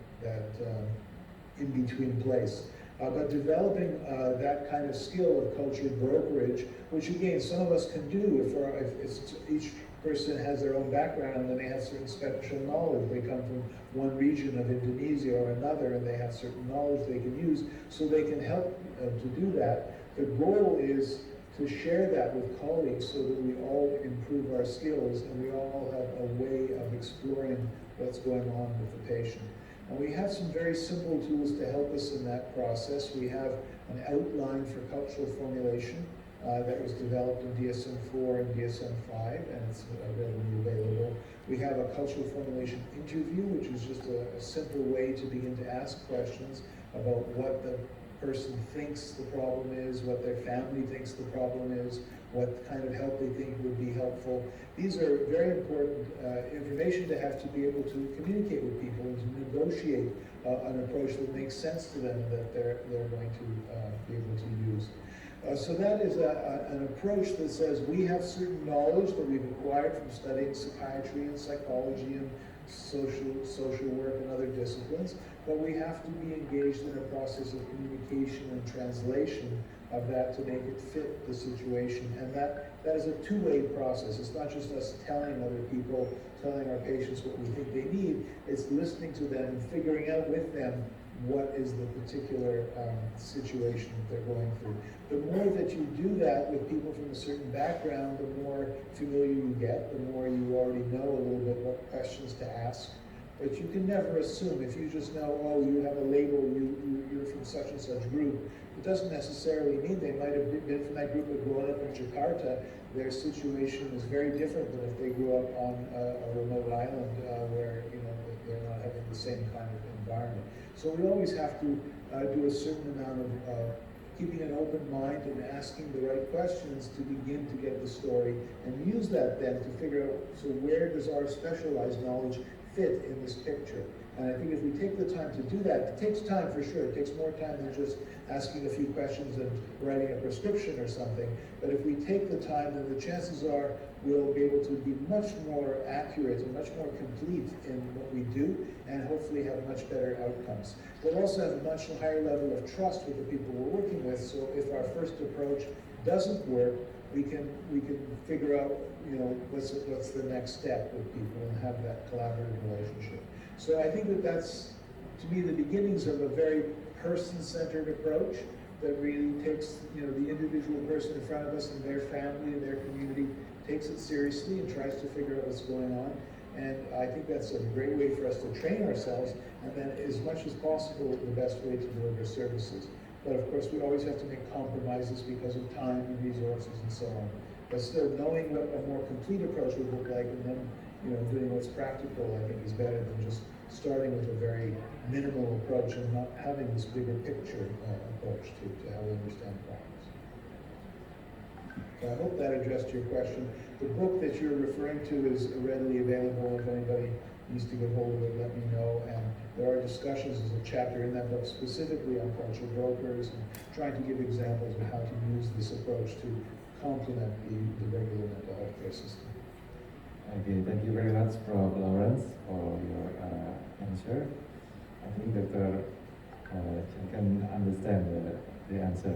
in-between place. But developing that kind of skill of cultural brokerage, which again, some of us can do if each person has their own background and they have certain special knowledge. They come from one region of Indonesia or another and they have certain knowledge they can use, so they can help to do that. The goal is to share that with colleagues so that we all improve our skills and we all have a way of exploring what's going on with the patient. And we have some very simple tools to help us in that process. We have an outline for cultural formulation that was developed in DSM-4 and DSM-5, and it's readily available. We have a cultural formulation interview, which is just a simple way to begin to ask questions about what the person thinks the problem is, what their family thinks the problem is, what kind of help they think would be helpful. These are very important information to have to be able to communicate with people and to negotiate an approach that makes sense to them and that they're going to be able to use. So that is an approach that says we have certain knowledge that we've acquired from studying psychiatry and psychology and social work and other disciplines, but we have to be engaged in a process of communication and translation of that to make it fit the situation. And that is a two-way process. It's not just us telling other people, telling our patients what we think they need. It's listening to them and figuring out with them what is the particular situation that they're going through. The more that you do that with people from a certain background, the more familiar you get, the more you already know a little bit what questions to ask. But you can never assume. If you just know, oh, you have a label, you're from such and such group, it doesn't necessarily mean they might have been from that group but grown up in Jakarta. Their situation is very different than if they grew up on a remote island where they're not having the same kind of environment. So we always have to do a certain amount of keeping an open mind and asking the right questions to begin to get the story, and use that then to figure out, so where does our specialized knowledge fit in this picture? And I think if we take the time to do that, it takes time for sure. It takes more time than just asking a few questions and writing a prescription or something. But if we take the time, then the chances are we'll be able to be much more accurate and much more complete in what we do, and hopefully have much better outcomes. We'll also have a much higher level of trust with the people we're working with. So if our first approach doesn't work, we can figure out what's the next step with people and have that collaborative relationship. So I think that's, to me, the beginnings of a very person-centered approach that really takes the individual person in front of us and their family and their community, takes it seriously and tries to figure out what's going on. And I think that's a great way for us to train ourselves, and then as much as possible, the best way to deliver services. But of course, we always have to make compromises because of time and resources and so on. But still, knowing what a more complete approach would look like, and then doing what's practical, I think is better than just starting with a very minimal approach and not having this bigger picture approach to how we understand problems. So I hope that addressed your question. The book that you're referring to is readily available. If anybody needs to get hold of it, let me know. And there are discussions, there's a chapter in that book specifically on cultural brokers and trying to give examples of how to use this approach to complement the regular mental health care system. Okay, thank you very much, Prof.Lawrence, for your answer. I think that you can understand the answer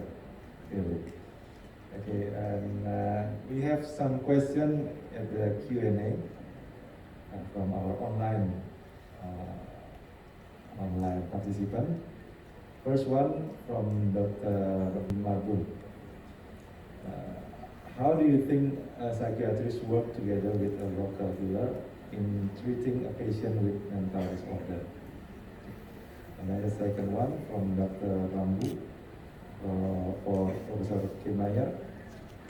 clearly. Okay, and we have some questions at the Q&A from our online participant. First one from Dr. Marbun. How do you think psychiatrists work together with a local healer in treating a patient with mental disorder? And then the second one from Dr. Rambu for Professor Kirmayer.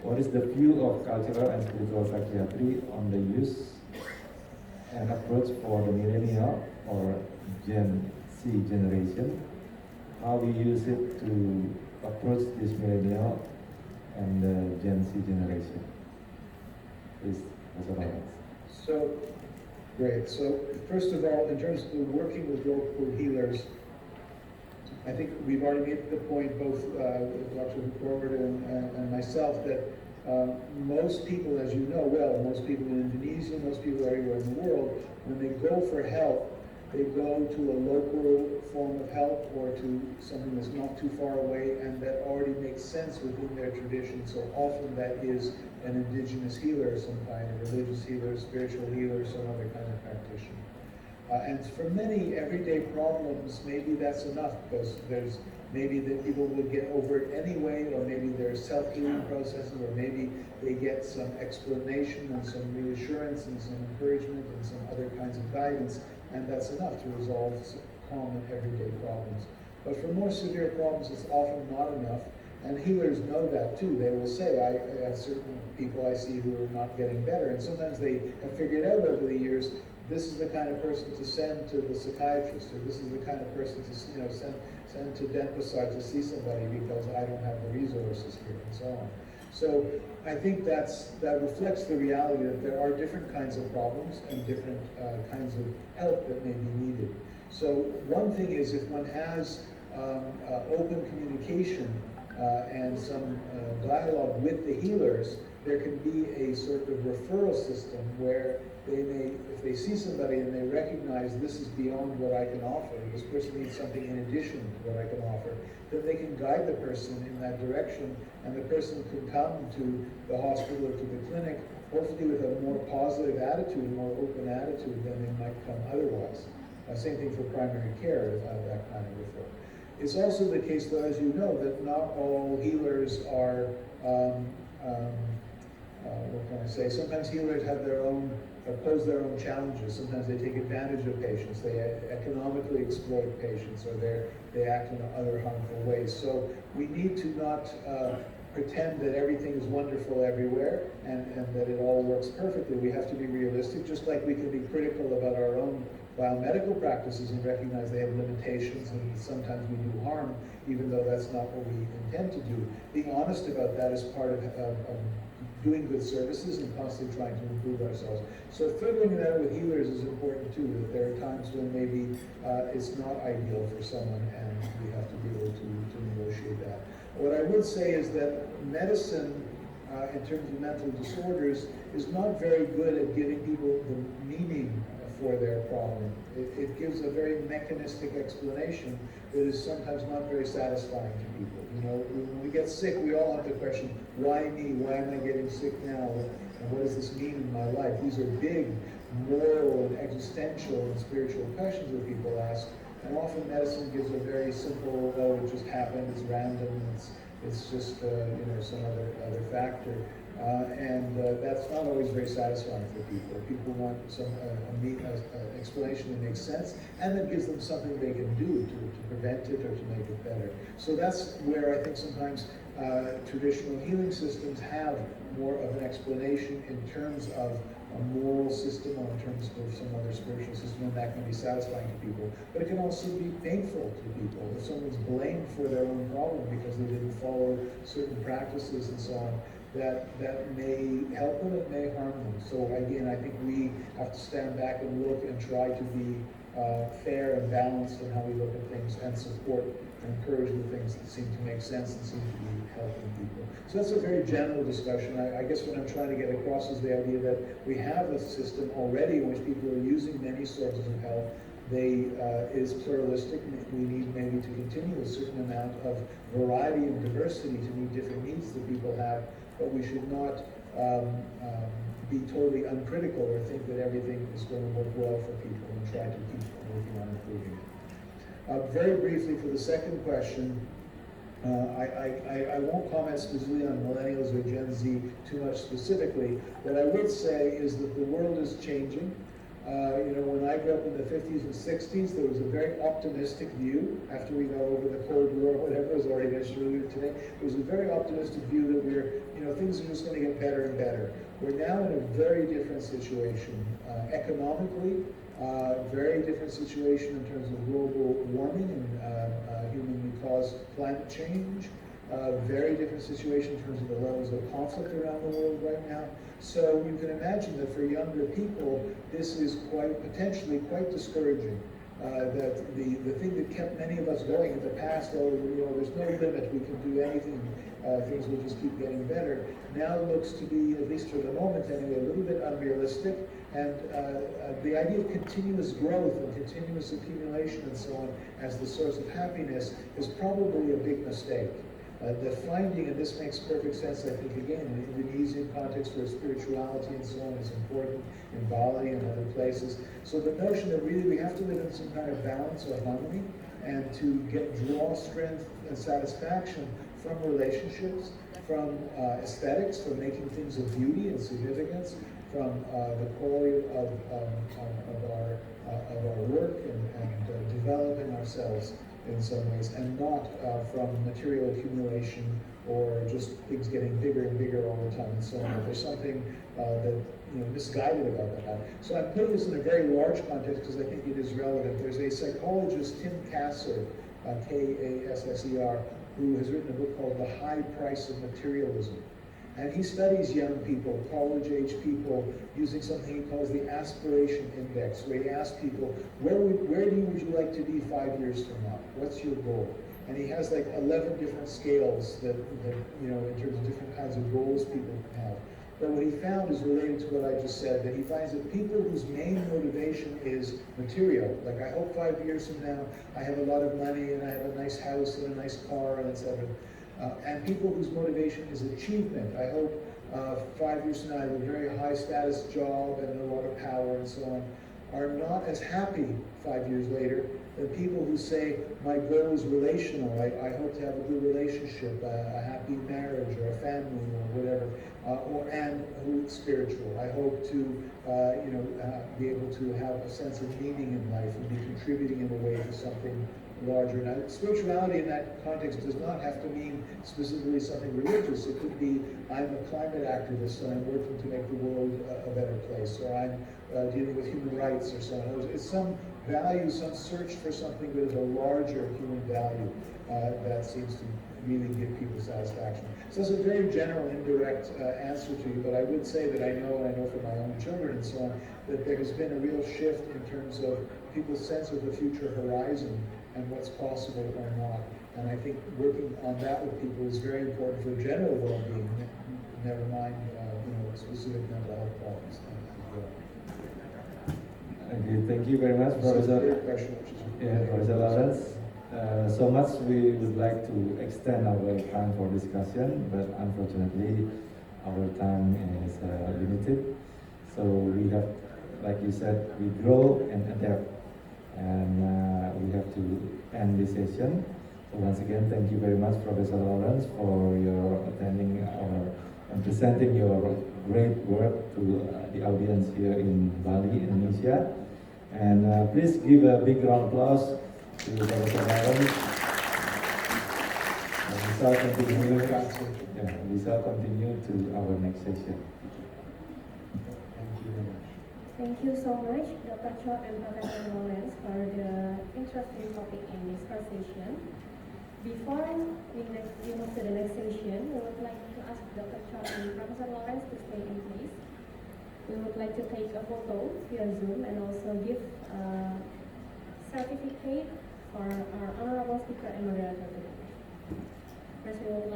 What is the view of cultural and spiritual psychiatry on the use and approach for the millennial or Gen C generation, how we use it to approach this millennial and the Gen Z generation. Please, Professor Lawrence. So, great. So, first of all, in terms of working with local healers, I think we've already made the point, both Dr. Cokorda and myself, that most people, as you know well, most people in Indonesia, most people everywhere in the world, when they go for help, they go to a local form of help or to something that's not too far away and that already makes sense within their tradition. So often that is an indigenous healer of some kind, a religious healer, spiritual healer, some other kind of practitioner. And for many everyday problems, maybe that's enough because there's maybe that people will get over it anyway, or maybe there's self-healing processes, or maybe they get some explanation and some reassurance and some encouragement and some other kinds of guidance, and that's enough to resolve common everyday problems. But for more severe problems, it's often not enough, and healers know that too. They will say, I have certain people I see who are not getting better, and sometimes they have figured out over the years, this is the kind of person to send to the psychiatrist, or this is the kind of person to send to Denpasar to see somebody because I don't have the resources here, and so on. So I think that reflects the reality that there are different kinds of problems and different kinds of help that may be needed. So one thing is if one has open communication and some dialogue with the healers, there can be a sort of referral system where they may, if they see somebody and they recognize this is beyond what I can offer, this person needs something in addition to what I can offer, then they can guide the person in that direction, and the person can come to the hospital or to the clinic, hopefully with a more positive attitude, more open attitude than they might come otherwise. Same thing for primary care, that kind of referral. It's also the case, though, as you know, that not all healers are, what can I say, sometimes healers have their own, pose their own challenges. Sometimes they take advantage of patients, they economically exploit patients, or they act in other harmful ways. So we need to not pretend that everything is wonderful everywhere and that it all works perfectly. We have to be realistic, just like we can be critical about our own biomedical practices and recognize they have limitations and sometimes we do harm, even though that's not what we intend to do. Being honest about that is part of doing good services and constantly trying to improve ourselves. So figuring it out with healers is important too, that there are times when maybe it's not ideal for someone and we have to be able to negotiate that. What I would say is that medicine, in terms of mental disorders, is not very good at giving people the meaning for their problem. It gives a very mechanistic explanation that is sometimes not very satisfying to people. You know, when we get sick, we all have the question, why me? Why am I getting sick now? And what does this mean in my life? These are big moral and existential and spiritual questions that people ask. And often medicine gives a very simple, oh, it just happened, it's random, it's just some other factor. That's not always very satisfying for people. People want some explanation that makes sense, and that gives them something they can do to prevent it or to make it better. So that's where I think sometimes traditional healing systems have more of an explanation in terms of a moral system or in terms of some other spiritual system, and that can be satisfying to people. But it can also be painful to people. If someone's blamed for their own problem because they didn't follow certain practices and so on, that may help them, it may harm them. So again, I think we have to stand back and look and try to be fair and balanced in how we look at things and support and encourage the things that seem to make sense and seem to be helping people. So that's a very general discussion. I guess what I'm trying to get across is the idea that we have a system already in which people are using many sources of help. They is pluralistic. We need maybe to continue a certain amount of variety and diversity to meet different needs that people have, but we should not be totally uncritical or think that everything is going to work well for people and try to keep working on improving it. Very briefly for the second question, I won't comment specifically on millennials or Gen Z too much specifically. What I would say is that the world is changing. When I grew up in the 50s and 60s, there was a very optimistic view after we got over the Cold War, whatever was already mentioned earlier today. There was a very optimistic view that things are just going to get better and better. We're now in a very different situation. Economically, Very different situation in terms of global warming and humanly caused climate change. Very different situation in terms of the levels of conflict around the world right now. So you can imagine that for younger people, this is potentially quite discouraging. That the thing that kept many of us going in the past, there's no limit, we can do anything, things will just keep getting better, now looks to be, at least for the moment anyway, a little bit unrealistic. And the idea of continuous growth and continuous accumulation and so on as the source of happiness is probably a big mistake. The finding, and this makes perfect sense, I think, again, in the Indonesian context where spirituality and so on is important, in Bali and other places. So the notion that really we have to live in some kind of balance or harmony and to draw strength and satisfaction from relationships, from aesthetics, from making things of beauty and significance, from the quality of our work and developing ourselves in some ways, and not from material accumulation or just things getting bigger and bigger all the time and so on. There's something that misguided about that. So I'm putting this in a very large context because I think it is relevant. There's a psychologist, Tim Kasser, Kasser, who has written a book called The High Price of Materialism. And he studies young people, college-age people, using something he calls the aspiration index, where he asks people, where would you like to be 5 years from now? What's your goal? And he has like 11 different scales that in terms of different kinds of goals people can have. But what he found is related to what I just said, that he finds that people whose main motivation is material, like I hope 5 years from now I have a lot of money and I have a nice house and a nice car and etc. And people whose motivation is achievement. I hope 5 years from now I have a very high status job and a lot of power and so on, are not as happy 5 years later than people who say, my goal is relational. I hope to have a good relationship, a happy marriage or a family or whatever, and who's spiritual. I hope to be able to have a sense of meaning in life and be contributing in a way to something larger. Now, spirituality in that context does not have to mean specifically something religious. It could be, I'm a climate activist and I'm working to make the world a better place, or I'm dealing with human rights or so on. It's some value, some search for something that is a larger human value that seems to really give people satisfaction. So it's a very general, indirect answer to you, but I would say that I know from my own children and so on, that there has been a real shift in terms of people's sense of the future horizon and what's possible or not. And I think working on that with people is very important for general well-being, never mind specific mental health problems. Okay, thank you very much, Professor. Professor Lawrence. So much we would like to extend our time for discussion, but unfortunately our time is limited. So we have, like you said, we grow and adapt, and we have to end this session. So once again, thank you very much, Professor Lawrence, for your attending and presenting your great work to the audience here in Bali, Indonesia. And please give a big round of applause to Professor Lawrence. We shall continue to our next session. Thank you very much. Thank you so much, Dr. Cho and Professor Lawrence, for the interesting topic in this first session. Before we move to the next session, we would like to ask Dr. Cho and Professor Lawrence to stay in place. We would like to take a photo via Zoom and also give a certificate for our honorable speaker and moderator today. First, we would like